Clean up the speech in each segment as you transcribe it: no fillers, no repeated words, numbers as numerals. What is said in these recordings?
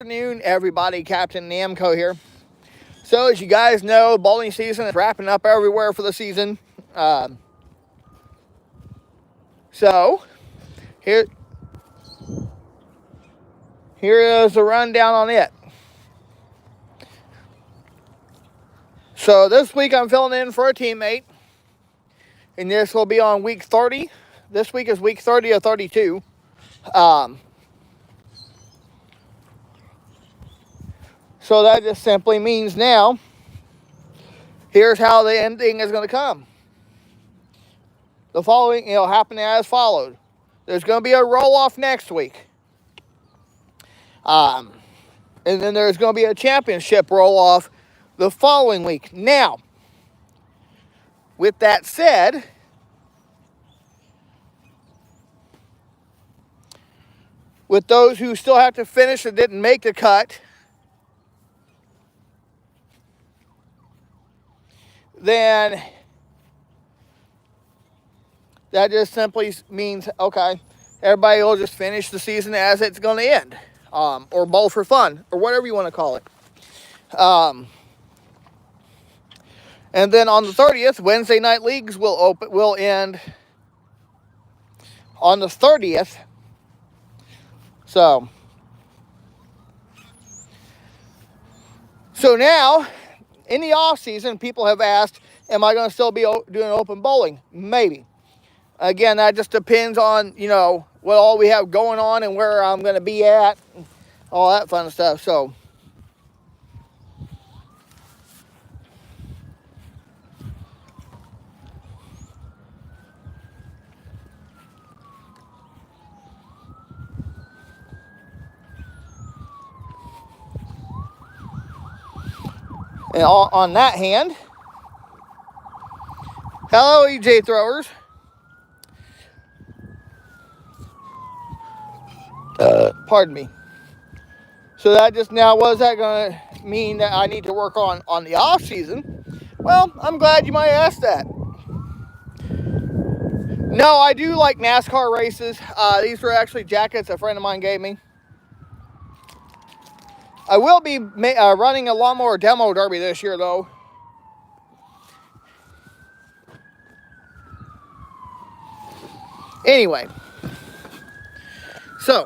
Afternoon, everybody. Captain Namco here. So, as you guys know, bowling season is wrapping up everywhere for the season. So, here, here is the rundown on it. So, this week I'm filling in for a teammate, and this will be on week 30. This week is week 30 of 32. So, that just simply means now, here's how the ending is going to come. The following, it'll happen as followed. There's going to be a roll-off next week. And then there's going to be a championship roll-off the following week. Now, with that said, with those who still have to finish and didn't make the cut, then that just simply means, okay, everybody will just finish the season as it's going to end, or bowl for fun, or whatever you want to call it. And then on the 30th, Wednesday night leagues will end on the 30th. So now, in the off season, people have asked, am I going to still be doing open bowling? Maybe. Again, that just depends on, what all we have going on and where I'm going to be at, all that fun stuff. So, and on that hand, hello, EJ throwers. Pardon me. So that just now, what is that going to mean that I need to work on the off season? Well, I'm glad you might ask that. No, I do like NASCAR races. These were actually jackets a friend of mine gave me. I will be running a lawnmower demo derby this year, though. Anyway, so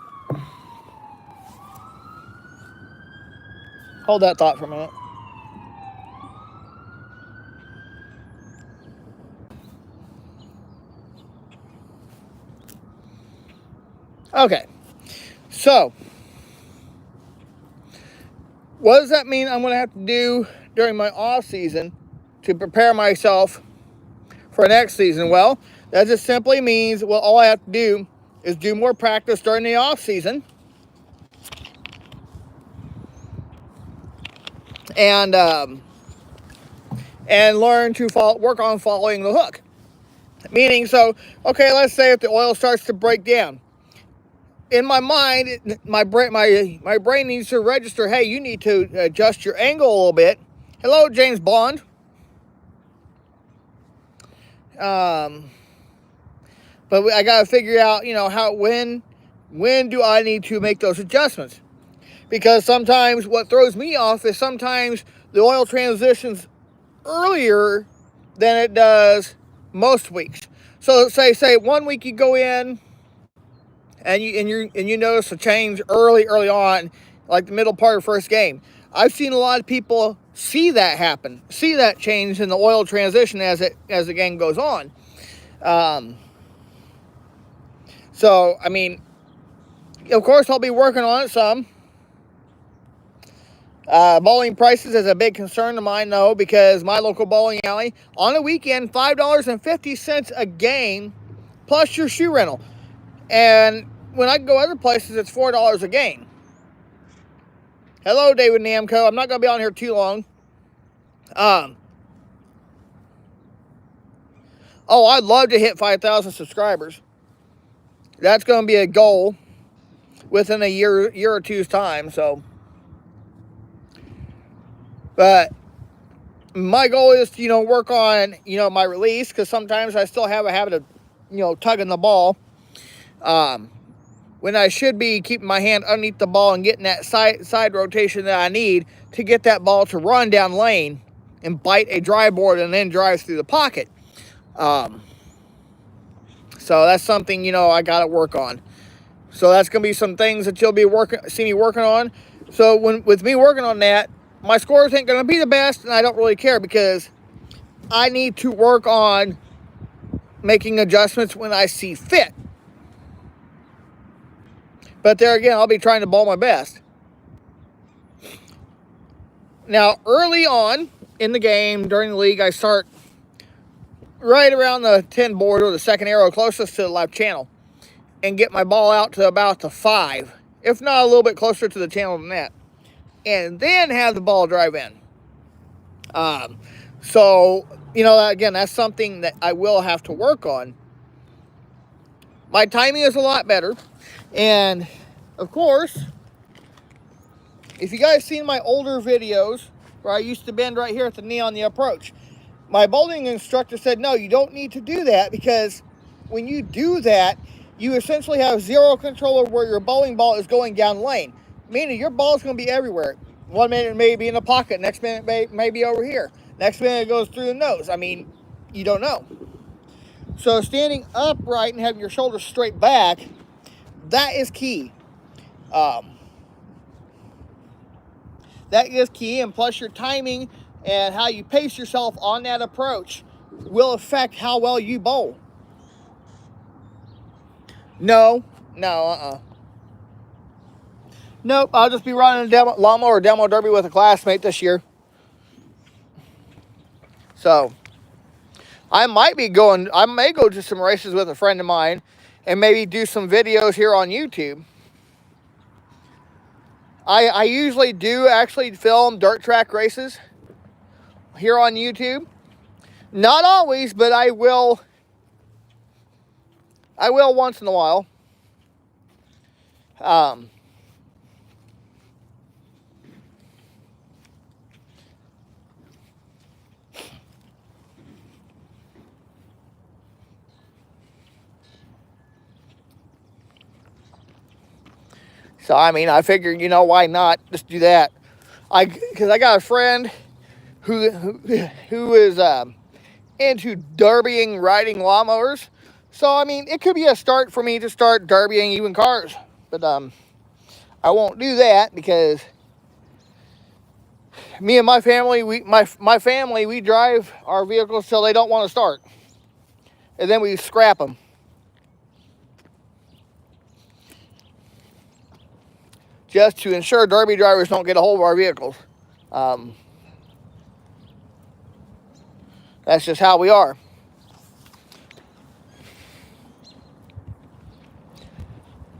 hold that thought for a minute. Okay, so what does that mean I'm going to have to do during my off season to prepare myself for next season? Well, that just simply means, all I have to do is do more practice during the off season, and learn to work on following the hook. Meaning, okay, let's say if the oil starts to break down, in my mind, my brain needs to register, hey, you need to adjust your angle a little bit. Hello, James Bond. But I got to figure out, when do I need to make those adjustments? Because sometimes what throws me off is sometimes the oil transitions earlier than it does most weeks. So say 1 week you go in and you notice a change early on, like the middle part of first game. I've seen a lot of people see that happen, see that change in the oil transition as the game goes on. So I mean, of course I'll be working on it some. Bowling prices is a big concern of mine, though, because my local bowling alley, on a weekend, $5.50 a game, plus your shoe rental. And when I go other places, it's $4 a game. Hello, David Namco. I'm not going to be on here too long. I'd love to hit 5,000 subscribers. That's going to be a goal within a year or two's time, so... But my goal is to, work on, my release, because sometimes I still have a habit of, tugging the ball. when I should be keeping my hand underneath the ball and getting that side rotation that I need to get that ball to run down lane and bite a dry board and then drive through the pocket. So that's something, I got to work on. So that's going to be some things that you'll be see me working on. So with me working on that, my scores ain't going to be the best, and I don't really care because I need to work on making adjustments when I see fit. But there again, I'll be trying to bowl my best. Now, early on in the game, during the league, I start right around the 10 board or the second arrow closest to the left channel and get my ball out to about the 5, if not a little bit closer to the channel than that, and then have the ball drive in. So, again, that's something that I will have to work on. My timing is a lot better, and of course, if you guys seen my older videos where I used to bend right here at the knee on the approach, my bowling instructor said, no, you don't need to do that, because when you do that, you essentially have zero control over where your bowling ball is going down lane. Meaning your ball is going to be everywhere. 1 minute it may be in the pocket, next minute may be over here. Next minute it goes through the nose. I mean, you don't know. So standing upright and having your shoulders straight back, that is key. That is key, and plus your timing and how you pace yourself on that approach will affect how well you bowl. No, Nope, I'll just be running a lawnmower or demo derby with a classmate this year. So, I may go to some races with a friend of mine and maybe do some videos here on YouTube. I usually do actually film dirt track races here on YouTube. Not always, but I will once in a while. So, I figured, why not just do that? Because I got a friend who is into derbying, riding lawnmowers. So, it could be a start for me to start derbying even cars. But I won't do that because me and my family, my family, we drive our vehicles till they don't want to start. And then we scrap them. Just to ensure derby drivers don't get a hold of our vehicles. That's just how we are.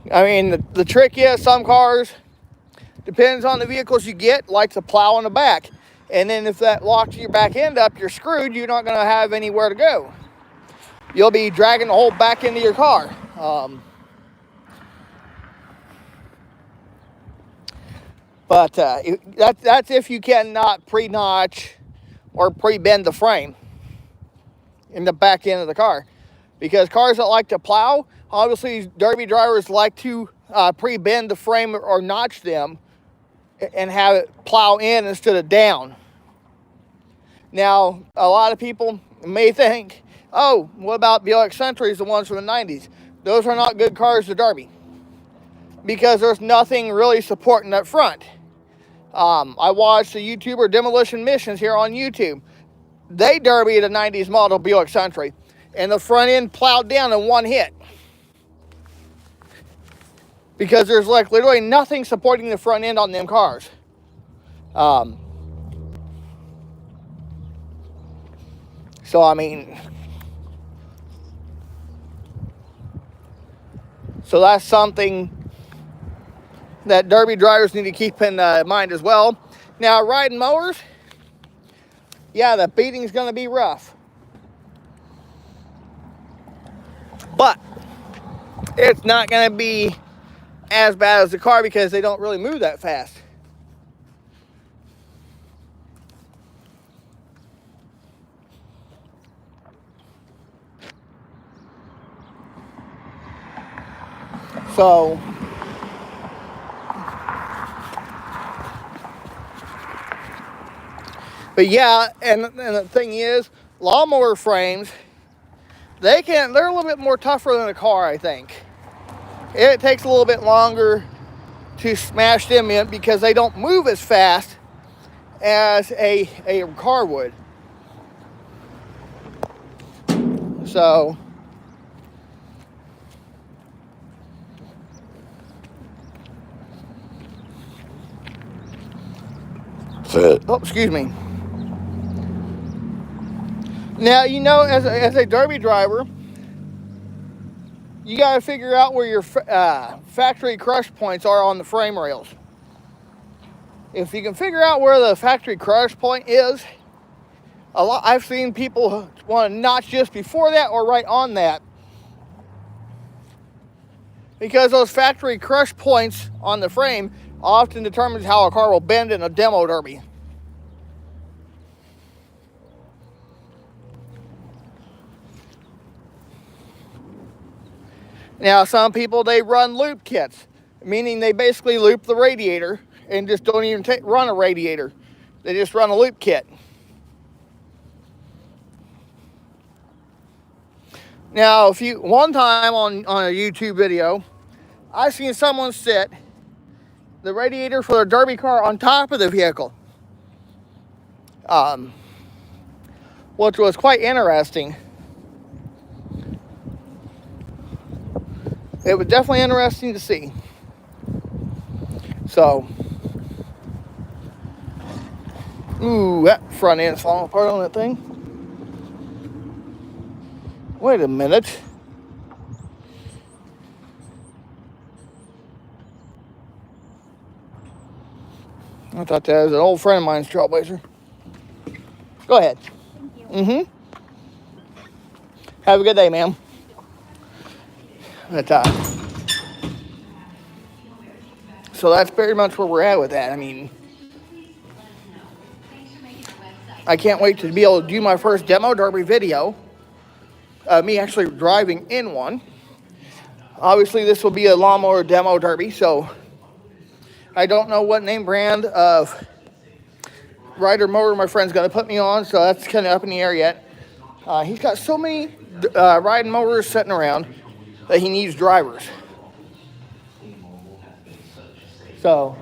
The trick is some cars, depends on the vehicles you get, like to plow in the back. And then if that locks your back end up, you're screwed. You're not going to have anywhere to go. You'll be dragging the whole back end of your car. But that's if you cannot pre-notch or pre-bend the frame in the back end of the car. Because cars that like to plow, obviously derby drivers like to pre-bend the frame or notch them and have it plow in instead of down. Now, a lot of people may think, oh, what about Buick Centuries, the ones from the 90s? Those are not good cars to derby because there's nothing really supporting that front. I watched the YouTuber Demolition Missions here on YouTube. They derbied a 90s model Buick Century, and the front end plowed down in one hit. Because there's literally nothing supporting the front end on them cars. So that's something that derby drivers need to keep in mind as well. Now, riding mowers, yeah, the beating's going to be rough. But it's not going to be as bad as the car because they don't really move that fast. So But yeah, and the thing is, lawnmower frames, they're a little bit more tougher than a car, I think. It takes a little bit longer to smash them in because they don't move as fast as a car would. So oh, excuse me. Now, you know, as a derby driver, you got to figure out where your factory crush points are on the frame rails. If you can figure out where the factory crush point is, I've seen people want to notch just before that or right on that, because those factory crush points on the frame often determines how a car will bend in a demo derby. Now, some people, they run loop kits, meaning they basically loop the radiator and just don't even run a radiator. They just run a loop kit. Now, one time on a YouTube video, I seen someone sit the radiator for their derby car on top of the vehicle, which was quite interesting. It was definitely interesting to see. So, ooh, that front end's falling apart on that thing. Wait a minute. I thought that was an old friend of mine's Trailblazer. Go ahead. Mm-hmm. Have a good day, ma'am. But, so that's very much where we're at with that. I mean, I can't wait to be able to do my first demo derby video. Me actually driving in one. Obviously, this will be a lawnmower demo derby, so I don't know what name brand of rider mower my friend's going to put me on, so that's kind of up in the air yet. He's got so many riding mowers sitting around that he needs drivers. So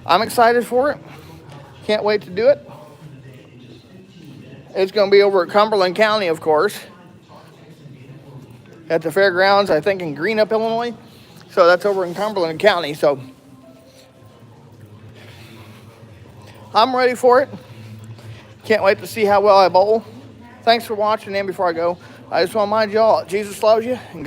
I'm excited for it. Can't wait to do it. It's going to be over at Cumberland County, of course, at the fairgrounds, I think in Greenup, Illinois. So that's over in Cumberland County. So I'm ready for it. Can't wait to see how well I bowl. Thanks for watching. And before I go, I just want to remind y'all, Jesus loves you. And God